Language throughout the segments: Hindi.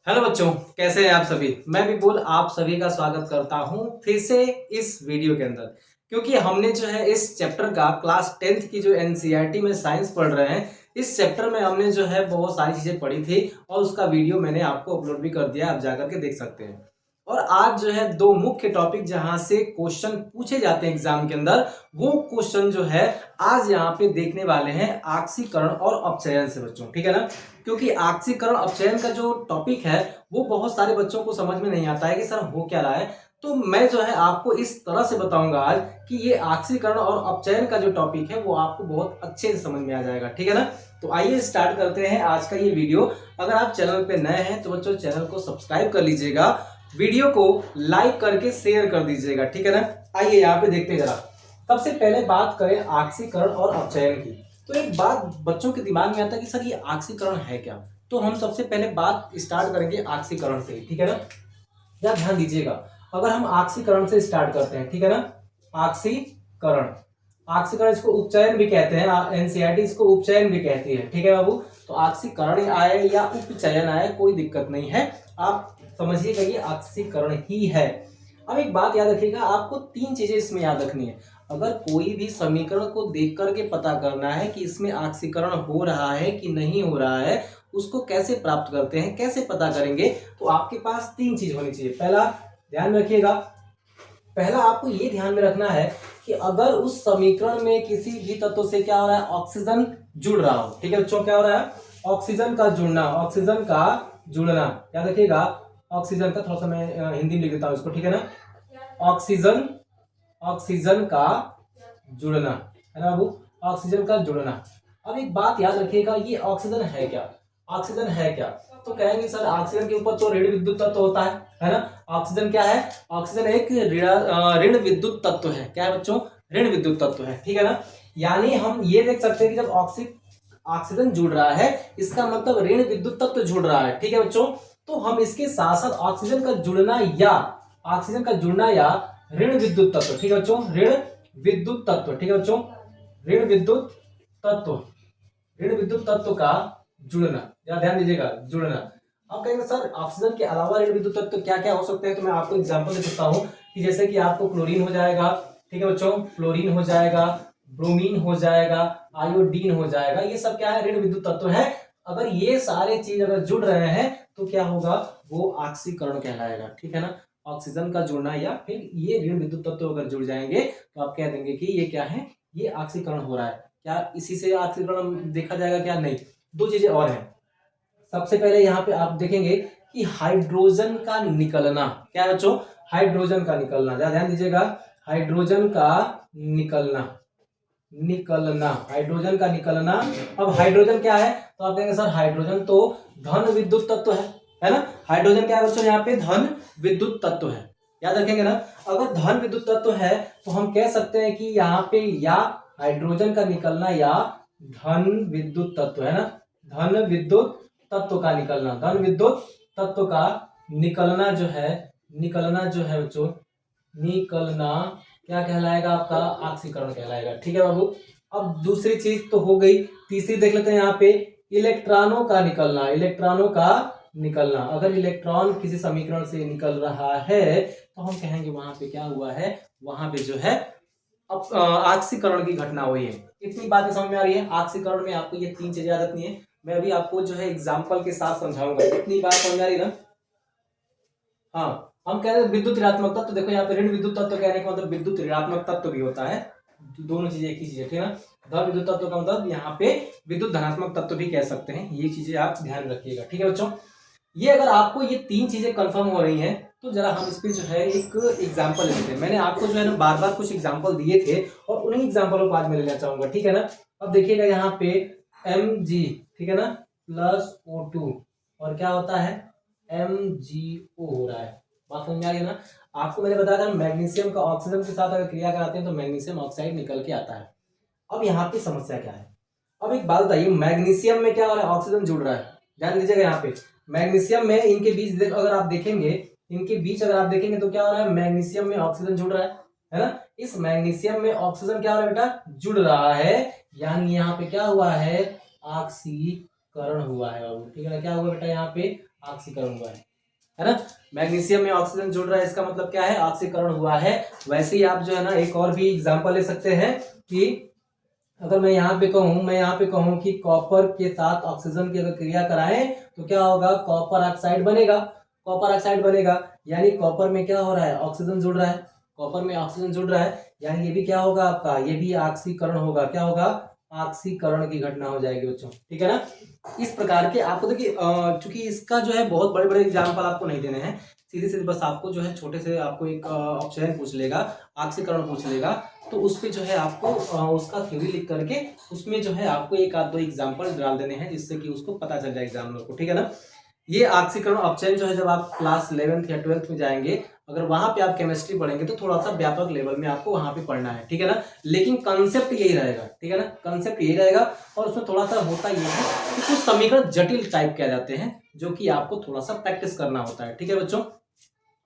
हेलो बच्चों, कैसे हैं आप सभी। मैं विपुल आप सभी का स्वागत करता हूं फिर से इस वीडियो के अंदर। क्योंकि हमने जो है इस चैप्टर का क्लास 10th की जो एनसीईआरटी में साइंस पढ़ रहे हैं, इस चैप्टर में हमने जो है बहुत सारी चीजें पढ़ी थी और उसका वीडियो मैंने आपको अपलोड भी कर दिया, आप जाकर के देख सकते हैं। और आज जो है दो मुख्य टॉपिक जहां से क्वेश्चन पूछे जाते हैं एग्जाम के अंदर, वो क्वेश्चन जो है आज यहाँ पे देखने वाले हैं आक्सीकरण और अपचयन से बच्चों, ठीक है ना। क्योंकि आक्सीकरण अपचयन का जो टॉपिक है वो बहुत सारे बच्चों को समझ में नहीं आता है कि सर हो क्या रहा है। तो मैं जो है आपको इस तरह से बताऊंगा आज कि ये आक्सीकरण और अपचयन का जो टॉपिक है वो आपको बहुत अच्छे से समझ में आ जाएगा, ठीक है ना। तो आइए स्टार्ट करते हैं आज का ये वीडियो। अगर आप चैनल पे नए हैं तो बच्चों चैनल को सब्सक्राइब कर लीजिएगा, वीडियो को लाइक करके शेयर कर दीजिएगा, ठीक है ना। आइए यहाँ पे देखते जरा। सबसे पहले बात करें आक्सीकरण और अपचयन की, तो एक बात बच्चों के दिमाग में आता है कि सर ये आक्सीकरण है क्या। तो हम सबसे पहले बात स्टार्ट करेंगे आक्सीकरण से, ठीक है ना। या ध्यान दीजिएगा, अगर हम आक्सीकरण से स्टार्ट करते हैं, ठीक है ना। आक्सीकरण, आक्सीकरण इसको उपचयन भी कहते हैं, एनसीईआरटी इसको उपचयन भी कहती है, ठीक है बाबू। तो आक्सीकरण आए या उपचयन आए कोई दिक्कत नहीं है, आप समझिएगा ये आक्सीकरण ही है। अब एक बात याद रखिएगा, आपको तीन चीजें इसमें याद रखनी है। अगर कोई भी समीकरण को देख करके पता करना है कि इसमें आक्सीकरण हो रहा है कि नहीं हो रहा है, उसको कैसे प्राप्त करते हैं, कैसे पता करेंगे, तो आपके पास तीन चीज होनी चाहिए। पहला ध्यान रखिएगा, पहला आपको ये ध्यान में रखना है कि अगर उस समीकरण में किसी भी तत्व से क्या हो रहा है, ऑक्सीजन जुड़ रहा हो, ठीक है बच्चों। क्या हो रहा है, ऑक्सीजन का जुड़ना, ऑक्सीजन का जुड़ना। याद रखिएगा ऑक्सीजन का, थोड़ा सा मैं हिंदी में लिख देता हूं इसको, ठीक है ना। ऑक्सीजन, ऑक्सीजन का जुड़ना, है ना बाबू, ऑक्सीजन का जुड़ना। अब एक बात याद रखिएगा, ये ऑक्सीजन है क्या, ऑक्सीजन है क्या। तो कहेंगे सर ऑक्सीजन के ऊपर तो ऋण विद्युत तत्व होता है ना। ऑक्सीजन क्या है, ऑक्सीजन एक ऋण विद्युत तत्व है। क्या है बच्चों, ऋण विद्युत तत्व है, ठीक है ना। यानी हम ये देख सकते हैं कि जब ऑक्सीजन जुड़ रहा है इसका मतलब ऋण विद्युत तत्व जुड़ रहा है, ठीक है बच्चों। तो हम इसके साथ साथ ऑक्सीजन का जुड़ना या ऑक्सीजन का जुड़ना या ऋण विद्युत तत्व, ठीक है बच्चों, ऋण विद्युत तत्व, ठीक है बच्चों, ऋण विद्युत तत्व, ऋण विद्युत तत्व का जुड़ना, या ध्यान दीजिएगा जुड़ना। आप कहेंगे सर ऑक्सीजन के अलावा ऋण विद्युत तत्व क्या क्या हो सकते हैं, तो मैं आपको एग्जांपल दे सकता हूं कि जैसे कि आपको क्लोरीन हो जाएगा, ठीक है बच्चों, फ्लोरीन हो जाएगा, ब्रोमीन हो जाएगा, आयोडीन हो जाएगा। ये सब क्या है, ऋण विद्युत तत्व है। अगर ये सारे चीज अगर जुड़ रहे हैं तो क्या होगा, वो ऑक्सीकरण कहलाएगा, ठीक है ना। ऑक्सीजन का जुड़ना या फिर ये ऋण विद्युत तत्व अगर जुड़ जाएंगे तो आप कह देंगे कि ये क्या है, ये ऑक्सीकरण हो रहा है। क्या इसी से ऑक्सीकरण देखा जाएगा क्या, नहीं। दो चीजें और हैं। सबसे पहले यहाँ पे आप देखेंगे कि हाइड्रोजन का निकलना, क्या है बच्चों, हाइड्रोजन का निकलना, ध्यान दीजिएगा, हाइड्रोजन का निकलना, निकलना, हाइड्रोजन का निकलना। अब हाइड्रोजन क्या है, तो आप कहेंगे सर हाइड्रोजन तो धन विद्युत तत्व है ना। हाइड्रोजन क्या है बच्चों, यहाँ पे धन विद्युत तत्व है, याद रखेंगे ना। अगर धन विद्युत तत्व है तो हम कह सकते हैं कि यहाँ पे या हाइड्रोजन का निकलना या धन विद्युत तत्व, है ना, धन विद्युत तत्व का निकलना, धन विद्युत तत्व का निकलना जो है, निकलना जो है बच्चों, निकलना क्या कहलाएगा, आपका ऑक्सीकरण कहलाएगा, ठीक है बाबू। अब दूसरी चीज तो हो गई, तीसरी देख लेते हैं यहाँ पे, इलेक्ट्रॉनों का निकलना, इलेक्ट्रॉनों का निकलना। अगर इलेक्ट्रॉन किसी समीकरण से निकल रहा है तो हम कहेंगे वहां पे क्या हुआ है, वहां पे जो है अब ऑक्सीकरण की घटना हुई है। इतनी बातें समझ में आ रही है। ऑक्सीकरण में आपको ये तीन चीजें याद रखनी है, मैं अभी आपको जो है एग्जाम्पल के साथ समझाऊंगा। इतनी बात समझ में आ रही है ना। हाँ, हम कह रहे हैं विद्युत ऋणात्मक तत्व, देखो यहाँ पे ऋण विद्युत तत्व कहने का मतलब विद्युत ऋणात्मक तत्व भी होता है, दोनों चीजें एक ही चीज है, ठीक है ना। धन विद्युत तत्व का मतलब यहाँ पे विद्युत धनात्मक तत्व भी कह सकते हैं, ये चीजें आप ध्यान रखिएगा, ठीक है बच्चों। ये अगर आपको ये तीन चीजें कंफर्म हो रही हैं तो जरा हम इस पे जो है एक एग्जांपल लेते हैं। मैंने आपको जो है ना बार बार कुछ एग्जांपल दिए थे और उन्हीं एग्जांपलों को आज मैं लेना चाहूंगा, ठीक है ना। अब देखिएगा यहाँ पे Mg, ठीक है ना, प्लस O2 और क्या होता है, MgO हो रहा है। बात समझ में आ रही है ना। आपको मैंने बताया था मैग्नीशियम का ऑक्सीजन के साथ अगर क्रिया कराते हैं तो मैग्नीशियम ऑक्साइड निकल के आता है। अब यहाँ पे समस्या क्या है, अब एक बात बताइए, मैग्नीशियम में क्या हो रहा है, ऑक्सीजन जुड़ रहा है, ध्यान दीजिएगा यहाँ पे। मैग्नीशियम में इनके बीच अगर आप देखेंगे, इनके बीच अगर आप देखेंगे तो क्या हो रहा है, मैग्नीशियम में ऑक्सीजन जुड़ रहा है ना। इस मैग्नीशियम में ऑक्सीजन क्या हो रहा है बेटा, जुड़ रहा है, यानी यहाँ पे क्या हुआ है, ऑक्सीकरण हुआ है बाबू, ठीक है ना। क्या हुआ बेटा यहाँ पे, ऑक्सीकरण हुआ है ना। मैग्नीशियम में ऑक्सीजन जुड़ रहा है, इसका मतलब क्या है, ऑक्सीकरण हुआ है। वैसे ही आप जो है ना एक और भी एग्जांपल ले सकते हैं कि अगर मैं यहाँ पे कहूँ कि कॉपर के साथ ऑक्सीजन की अगर क्रिया कराएं तो क्या होगा, कॉपर ऑक्साइड बनेगा। कॉपर ऑक्साइड बनेगा यानी कॉपर में क्या हो रहा है, ऑक्सीजन जुड़ रहा है। कॉपर में ऑक्सीजन जुड़ रहा है यानी ये भी क्या होगा आपका, ये भी ऑक्सीकरण होगा। क्या होगा, ऑक्सीकरण की घटना हो जाएगी बच्चों, ठीक है ना। इस प्रकार के आपको देखिए चूंकि इसका जो है बहुत बड़े बड़े एग्जाम्पल आपको नहीं देने हैं, सीधे सीधे बस आपको जो है छोटे से आपको एक ऑप्शन पूछ लेगा, ऑक्सीकरण पूछ लेगा, तो उस पे जो है आपको उसका थ्योरी लिख करके उसमें जो है आपको एक आध दो एग्जाम्पल डाल देने हैं जिससे कि उसको पता चल जाए एग्जामिनर को, ठीक है ना। ये ऑक्सीकरण अपचयन जो है जब आप क्लास 11th या 12th में जाएंगे, अगर वहां पे आप केमिस्ट्री पढ़ेंगे तो थोड़ा सा व्यापक लेवल में आपको वहां पे पढ़ना है, ठीक है ना। लेकिन कंसेप्ट यही रहेगा, ठीक है ना, कंसेप्ट यही रहेगा। और उसमें थोड़ा सा होता ये है कि कुछ समीकरण जटिल टाइप के आ जाते हैं जो कि आपको थोड़ा सा प्रैक्टिस करना होता है, ठीक है बच्चों।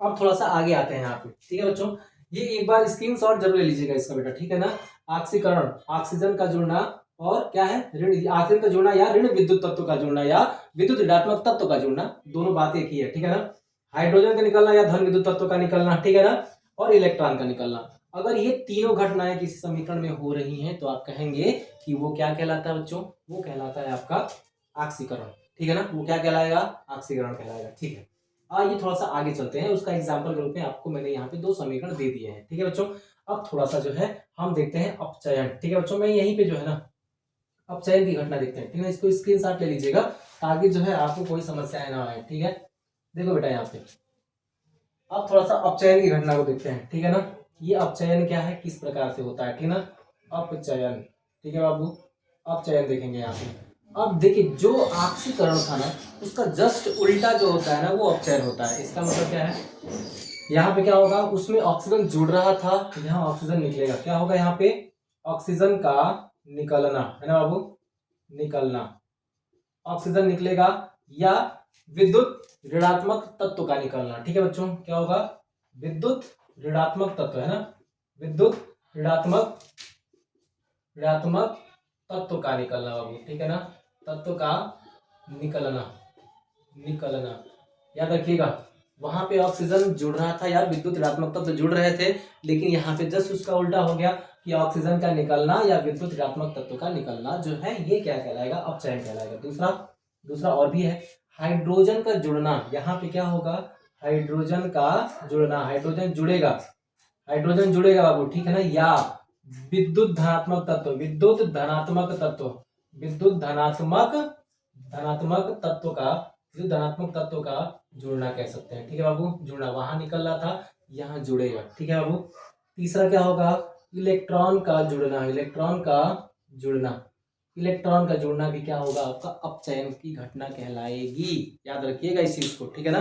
अब थोड़ा सा आगे आते हैं यहाँ पे, ठीक है बच्चों। ये एक बार स्क्रीनशॉट जरूर ले लीजिएगा इसका बेटा, ठीक है ना। ऑक्सीकरण, ऑक्सीजन का जुड़ना और क्या है, ऋण ऑक्सीजन का जुड़ना या ऋण विद्युत तत्व का जुड़ना या विद्युत ऋणात्मक तत्व का जुड़ना, दोनों बातें एक ही है, ठीक है ना। हाइड्रोजन का निकलना या धन विद्युत तत्व का निकलना, ठीक है ना, और इलेक्ट्रॉन का निकलना। अगर ये तीनों घटनाएं किसी समीकरण में हो रही हैं तो आप कहेंगे कि वो क्या कहलाता है बच्चों, वो कहलाता है आपका ऑक्सीकरण, ठीक है ना। वो क्या कहलाएगा, ऑक्सीकरण कहलाएगा, ठीक है। ये थोड़ा सा आगे चलते हैं, उसका एग्जाम्पल के रूप में आपको मैंने यहाँ पे दो समीकरण दे दिए हैं, ठीक है बच्चों। अब थोड़ा सा जो है हम देखते हैं अपचयन, ठीक है बच्चों। मैं यहीं पे जो है ना अपचयन की घटना देखते हैं, ठीक है। इसको स्क्रीनशॉट ले लीजिएगा ताकि जो है आपको कोई समस्या ना आए, ठीक है। देखो बेटा यहाँ पे अब थोड़ा सा अपचयन की घटना को देखते हैं, ठीक है ना। ये अपचयन क्या है, किस प्रकार से होता है, ठीक है ना, अपचयन, ठीक है बाबू। अपचयन देखेंगे यहाँ पे। अब देखिए जो ऑक्सीकरण था ना उसका जस्ट उल्टा जो होता है ना वो अपचयन होता है। इसका मतलब क्या है, यहाँ पे क्या होगा, उसमें ऑक्सीजन जुड़ रहा था, यहाँ ऑक्सीजन निकलेगा, क्या होगा यहाँ पे, ऑक्सीजन का निकलना, है ना बाबू, निकलना, ऑक्सीजन निकलेगा या विद्युत ऋणात्मक तत्व का निकलना, ठीक है बच्चों। क्या होगा, विद्युत ऋणात्मक तत्व, है ना, विद्युत ऋणात्मक ऋणात्मक तत्व का निकलना बाबू, ठीक है ना, तत्व का निकलना, निकलना। याद रखिएगा वहां पे ऑक्सीजन जुड़ रहा था या विद्युत ऋणात्मक तत्व जुड़ रहे थे, लेकिन यहाँ पे जस्ट उसका उल्टा हो गया कि ऑक्सीजन का निकलना या विद्युत ऋणात्मक तत्व का निकलना जो है ये क्या कहलाएगा, अपचयन कहलाएगा। दूसरा दूसरा और भी है, हाइड्रोजन का जुड़ना। यहाँ पे क्या होगा, हाइड्रोजन का जुड़ना, हाइड्रोजन जुड़ेगा, हाइड्रोजन जुड़ेगा बाबू, ठीक है ना, या विद्युत धनात्मक तत्व, विद्युत धनात्मक तत्व, विद्युत धनात्मक धनात्मक तत्व का, विद्युत धनात्मक तत्व का जुड़ना कह सकते हैं, ठीक है बाबू। जुड़ना, वहां निकल रहा था यहाँ जुड़ेगा, ठीक है बाबू। तीसरा क्या होगा, इलेक्ट्रॉन का जुड़ना, इलेक्ट्रॉन का जुड़ना, इलेक्ट्रॉन का जुड़ना भी क्या होगा आपका अपचयन की घटना कहलाएगी। याद रखिएगा इस चीज को, ठीक है ना,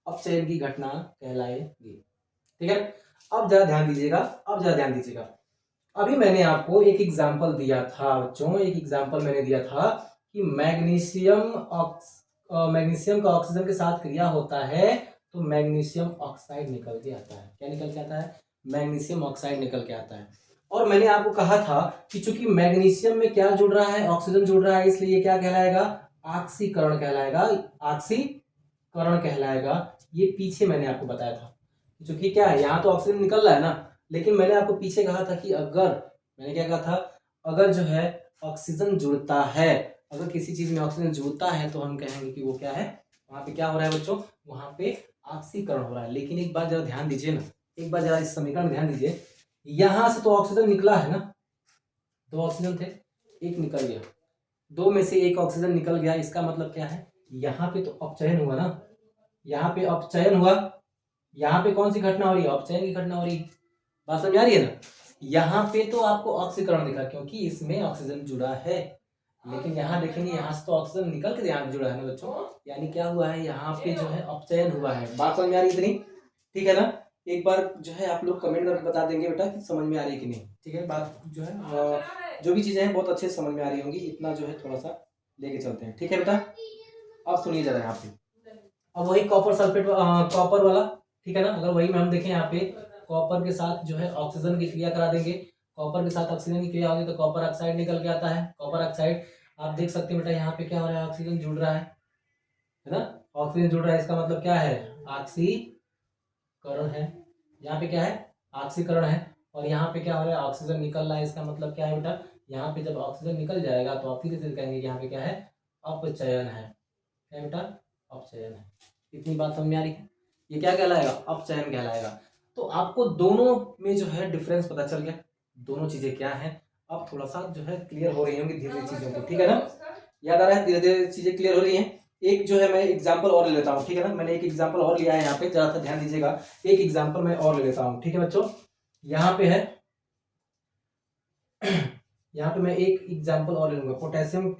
अपचयन की घटना कहलाएगी, ठीक है। अब जरा ध्यान दीजिएगा, अब जरा ध्यान दीजिएगा। अभी मैंने आपको एक एग्जाम्पल दिया था बच्चों, एक एग्जाम्पल मैंने दिया था कि मैग्नीशियम का ऑक्सीजन के साथ क्रिया होता है तो मैग्नीशियम ऑक्साइड निकल के आता है। क्या निकल के आता है, मैग्नीशियम ऑक्साइड निकल के आता है। और मैंने आपको कहा था कि चूंकि मैग्नीशियम में क्या जुड़ रहा है, ऑक्सीजन जुड़ रहा है, इसलिए क्या कहलाएगा, ऑक्सीकरण कहलाएगा, ऑक्सीकरण कहलाएगा। ये पीछे मैंने आपको बताया था, चूंकि क्या है यहाँ तो ऑक्सीजन निकल रहा है ना, लेकिन मैंने आपको पीछे कहा था कि अगर, मैंने क्या कहा था, अगर जो है ऑक्सीजन जुड़ता है, अगर किसी चीज में ऑक्सीजन जुड़ता है तो हम कहेंगे कि वो क्या है, वहां पे क्या हो रहा है बच्चों, वहां पे ऑक्सीकरण हो रहा है। लेकिन एक बार जरा ध्यान दीजिए ना, एक बार जरा इस समीकरण में ध्यान दीजिए, यहां से तो ऑक्सीजन निकला है ना, दो ऑक्सीजन थे, एक निकल गया, दो में से एक ऑक्सीजन निकल गया, इसका मतलब क्या है, यहाँ पे तो अपचयन हुआ ना, यहाँ पे अपचयन हुआ, यहाँ पे कौन सी घटना हो रही है, अपचयन की घटना हो रही है। बात समझ आ रही है ना, यहाँ पे तो आपको ऑक्सीकरण दिखा क्योंकि इसमें ऑक्सीजन जुड़ा है, लेकिन यहाँ देखेंगे यहाँ से तो ऑक्सीजन निकल के यहाँ पे जुड़ा है ना बच्चों, यानी क्या हुआ है, यहाँ पे जो है अपचयन हुआ है। बात समझ में आ रही है इतनी, ठीक है ना। एक बार जो है आप लोग कमेंट करके बता देंगे बेटा कि समझ में आ रही है कि नहीं, ठीक है। बात जो है जो भी चीजें हैं बहुत अच्छे से समझ में आ रही होंगी, इतना जो है थोड़ा सा लेके चलते हैं, ठीक है बेटा। अब सुनिए जरा यहाँ पे, अब वही कॉपर सल्फेट, कॉपर वाला, ठीक है ना। अगर वही में हम देखें यहाँ पे कॉपर के साथ जो है ऑक्सीजन की क्रिया करा देंगे, कॉपर के साथ ऑक्सीजन की क्रिया होगी तो कॉपर ऑक्साइड निकल के आता है, कॉपर ऑक्साइड। आप देख सकते हैं बेटा यहाँ पे क्या हो रहा है, ऑक्सीजन जुड़ रहा है ना, ऑक्सीजन जुड़ रहा है इसका मतलब क्या है, ऑक्सीकरण है। यहाँ पे क्या है, ऑक्सीकरण है। और यहाँ पे क्या हो रहा है, ऑक्सीजन निकल रहा है, इसका मतलब क्या है बेटा, यहाँ पे जब ऑक्सीजन निकल जाएगा तो आप फिर से कहेंगे कि यहाँ पे क्या है, अपचयन है। क्या बेटा, अपचयन है। इतनी बात समझ में आ रही है। ये क्या कहलाएगा, अपचयन कहलाएगा। तो आपको दोनों में जो है डिफरेंस पता चल गया, दोनों चीजें क्या है। अब थोड़ा सा जो है क्लियर हो रही होंगी धीरे धीरे चीजों को, ठीक है ना, याद आ रहा है, धीरे धीरे चीजें क्लियर हो रही हैं। एक जो है मैं एग्जांपल और ले लेता हूँ, ठीक है ना, मैंने एक एग्जांपल और लिया है यहाँ पे, जरा सा ध्यान दीजिएगा। एक एग्जांपल मैं और ले लेता हूँ, ठीक है बच्चों। यहाँ पे है यहाँ पे मैं एक एग्जांपल और ले लूंगा, पोटेशियम।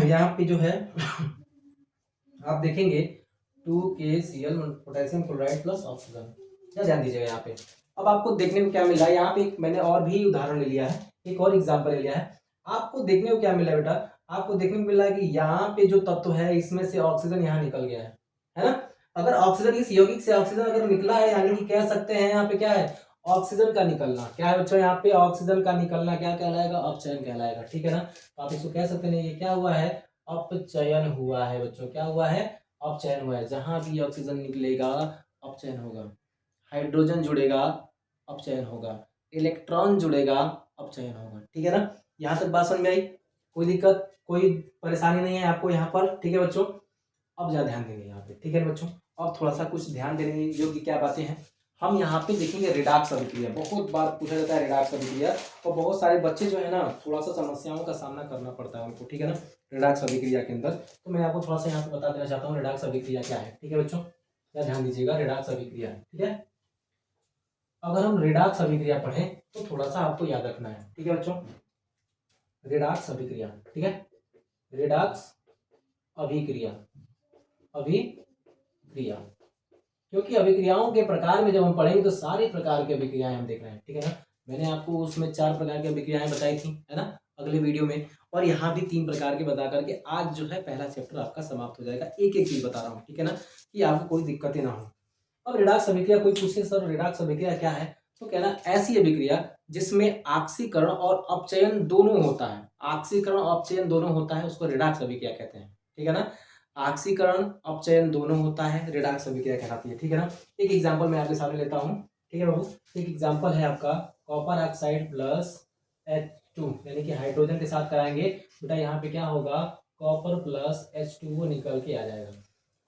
यहाँ पे जो है आप देखेंगे 2KCl potassium chloride plus oxygen. क्या ध्यान दीजिएगा यहाँ पे। अब आपको देखने को क्या मिल रहा है, यहाँ पे एक मैंने और भी उदाहरण ले लिया है, एक और एग्जांपल ले लिया है। आपको देखने को क्या मिला है बेटा, आपको देखने को मिल रहा है कि यहाँ पे जो तत्व है इसमें से ऑक्सीजन यहाँ निकल गया है ना। अगर ऑक्सीजन इस यौगिक से ऑक्सीजन अगर निकला है, यानी कि कह सकते हैं यहाँ पे क्या है, ऑक्सीजन का निकलना। क्या है बच्चों, यहाँ पे ऑक्सीजन का निकलना क्या कहलाएगा, अपचयन कहलाएगा, ठीक है ना। तो आप इसको कह सकते हैं ये क्या हुआ है, अपचयन हुआ है बच्चों। क्या हुआ है, अपचयन हुआ है। जहां भी ऑक्सीजन निकलेगा अपचयन होगा, हाइड्रोजन जुड़ेगा अपचयन होगा, इलेक्ट्रॉन जुड़ेगा अपचयन होगा, ठीक है ना। यहाँ तक बात समझ में आई, कोई दिक्कत कोई परेशानी नहीं है आपको यहाँ पर, ठीक है बच्चों। अब ज्यादा ध्यान देंगे यहाँ पे, ठीक है बच्चों। अब थोड़ा सा कुछ ध्यान देने योग्य क्या बातें हैं, हम यहाँ पे देखेंगे रिडॉक्स अभिक्रिया। बहुत बार पूछा जाता है रिडॉक्स अभिक्रिया, और बहुत सारे बच्चे जो है ना थोड़ा सा समस्याओं का सामना करना पड़ता है उनको, ठीक है ना, रिडॉक्स अभिक्रिया के अंदर। तो मैं आपको थोड़ा सा यहाँ पे बता देना चाहता हूँ रिडॉक्स अभिक्रिया क्या है, ठीक है बच्चों। क्या ध्यान दीजिएगा, रिडॉक्स अभिक्रिया, ठीक है। अगर हम रिडॉक्स अभिक्रिया पढ़ें तो थोड़ा सा आपको याद रखना है, ठीक है बच्चों। रिडॉक्स अभिक्रिया, ठीक है, रिडॉक्स अभिक्रिया, अभिक्रिया, क्योंकि अभिक्रियाओं के प्रकार में जब हम पढ़ेंगे तो सारे प्रकार की अभिक्रियाएं हम देख रहे हैं, ठीक है ना। मैंने आपको उसमें 4 प्रकार की अभिक्रियाएं बताई थी, है ना, अगले वीडियो में। और यहाँ भी 3 प्रकार के बता करके आज जो है पहला चैप्टर आपका समाप्त हो जाएगा। एक एक चीज बता रहा हूँ, ठीक है ना, कि आपको कोई दिक्कतें ना हो। अब रिडॉक्स अभिक्रिया, कोई पूछे सर रिडॉक्स अभिक्रिया क्या है, तो कहना ऐसी अभिक्रिया जिसमें ऑक्सीकरण और अपचयन दोनों होता है, ऑक्सीकरण और अपचयन दोनों होता है, उसको रिडॉक्स अभिक्रिया कहते हैं, ठीक है ना। ऑक्सीकरण अपचयन दोनों होता है, रिडॉक्स अभिक्रिया कहलाती है, ठीक है ना। एक एग्जांपल मैं आपके सामने लेता हूँ, ठीक है बाबू। एक एग्जांपल है आपका कॉपर ऑक्साइड प्लस H2, यानी कि हाइड्रोजन के साथ कराएंगे बेटा, यहाँ पे क्या होगा, कॉपर प्लस H2O निकल के आ जाएगा।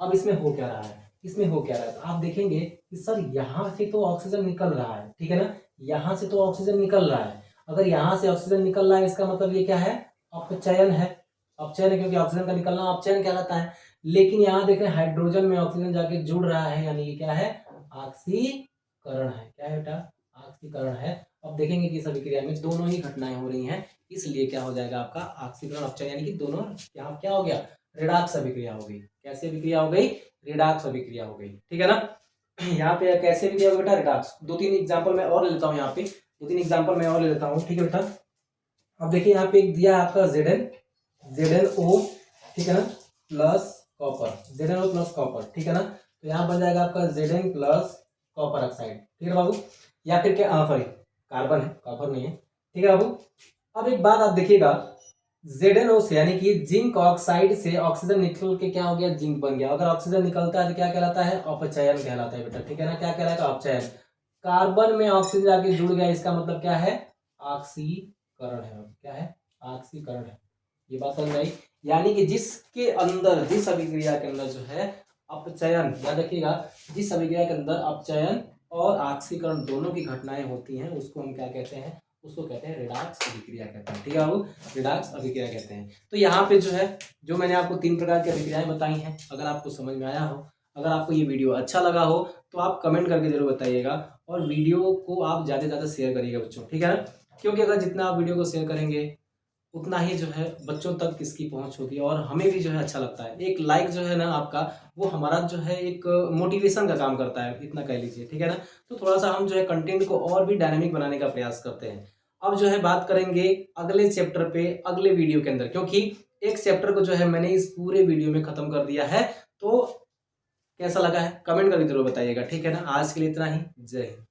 अब इसमें हो क्या रहा है, इसमें हो क्या रहा है, तो आप देखेंगे कि सर यहाँ से तो ऑक्सीजन निकल रहा है, ठीक है ना, यहाँ से तो ऑक्सीजन निकल रहा है। अगर यहाँ से ऑक्सीजन निकल रहा है इसका मतलब ये क्या है, अपचयन है। अपचयन है क्योंकि ऑक्सीजन का निकलना अपचयन कहलाता है। लेकिन यहाँ देखें हाइड्रोजन में ऑक्सीजन जाके जुड़ रहा है, यानी ये क्या है, ऑक्सीकरण है। क्या है बेटा, ऑक्सीकरण है। अब देखेंगे कि इस अभिक्रिया में दोनों ही घटनाएं हो रही हैं, इसलिए क्या हो जाएगा आपका ऑक्सीकरण अपचयन, यानी कि दोनों क्या हो गया, रिडॉक्स अभिक्रिया हो गई। कैसी अभिक्रिया हो गई, रिडॉक्स अभिक्रिया हो गई, ठीक है ना। यहाँ पे कैसे अभिक्रिया होगी बेटा, रिडॉक्स। 2-3 एग्जांपल मैं और ले लेता हूँ, यहाँ पे 2-3 एग्जांपल मैं और ले लेता हूँ, ठीक है बेटा। अब देखिए यहाँ पे एक दिया है आपका ZnO, ठीक है ना, plus copper, ZnO plus copper, ठीक है ना। तो यहाँ बन जाएगा आपका Zn प्लस कॉपर ऑक्साइड, ठीक है बाबू। या फिर क्या, सॉरी कार्बन है, कॉपर नहीं है, ठीक है बाबू। अब एक बात आप देखिएगा, ZnO से यानी कि जिंक ऑक्साइड से ऑक्सीजन निकल के क्या हो गया, जिंक बन गया। अगर ऑक्सीजन निकलता है तो क्या कहलाता है, अपचयन कहलाता है बेटा, ठीक है ना। क्या कहलाएगा, अपचयन। कार्बन में ऑक्सीजन जाके जुड़ गया, इसका मतलब क्या है, ऑक्सीकरण है। क्या है, ऑक्सीकरण है। ये बात समझ आई, यानी कि जिसके अंदर, जिस अभिक्रिया के अंदर जो है अपचयन, याद रखिएगा, जिस अभिक्रिया के अंदर अपचयन और ऑक्सीकरण दोनों की घटनाएं होती हैं उसको हम क्या कहते हैं, उसको कहते हैं रिडॉक्स अभिक्रिया कहते हैं, ठीक है बाबू, रिडॉक्स अभिक्रिया कहते हैं। तो यहाँ पे जो है जो मैंने आपको 3 प्रकार की अभिक्रियाएं बताई हैं, अगर आपको समझ में आया हो, अगर आपको ये वीडियो अच्छा लगा हो तो आप कमेंट करके जरूर बताइएगा, और वीडियो को आप ज़्यादा से ज़्यादा शेयर करिएगा बच्चों, ठीक है ना। क्योंकि अगर जितना आप वीडियो को शेयर करेंगे उतना ही जो है बच्चों तक इसकी पहुंच होगी, और हमें भी जो है अच्छा लगता है। एक लाइक जो है ना आपका, वो हमारा जो है एक मोटिवेशन का काम करता है, इतना कह लीजिए, ठीक है ना। तो थोड़ा सा हम जो है कंटेंट को और भी डायनामिक बनाने का प्रयास करते हैं। अब जो है बात करेंगे अगले चैप्टर पे, अगले वीडियो के अंदर, क्योंकि एक चैप्टर को जो है मैंने इस पूरे वीडियो में खत्म कर दिया है। तो कैसा लगा है कमेंट करके जरूर बताइएगा, ठीक है ना। आज के लिए इतना ही, जय हिंद।